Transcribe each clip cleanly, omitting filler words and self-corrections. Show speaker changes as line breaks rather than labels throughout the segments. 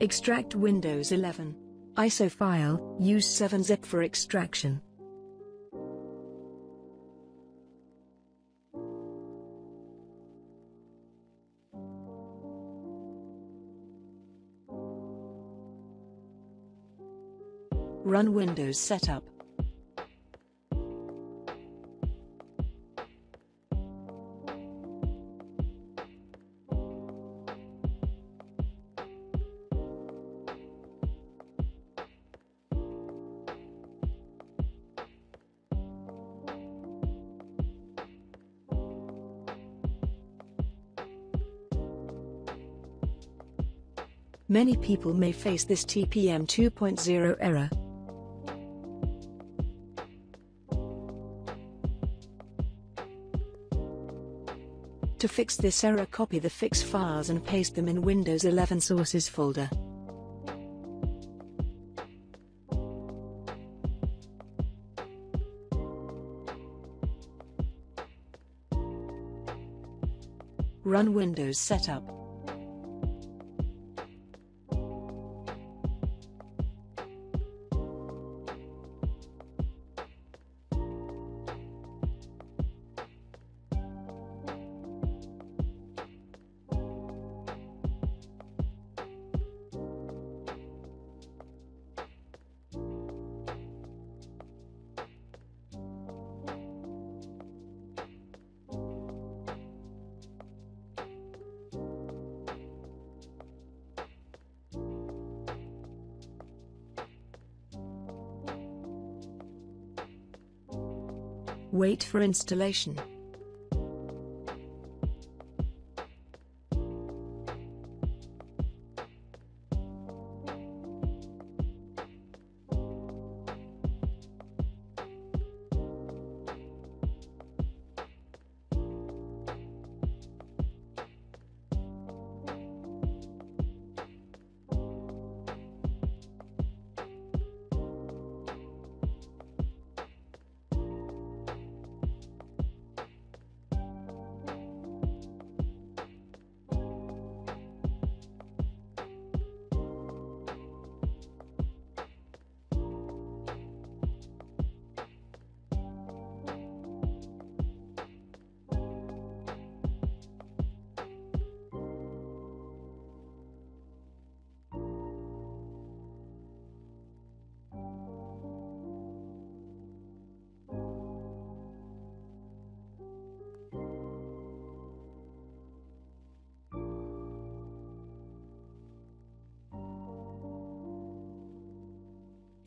Extract Windows 11. ISO file, use 7-zip for extraction. Run Windows Setup. Many people may face this TPM 2.0 error. To fix this error, copy the fix files and paste them in Windows 11 Sources folder. Run Windows Setup. Wait for installation.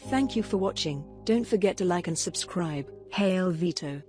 Thank you for watching. Don't forget to like and subscribe. Hail Vito.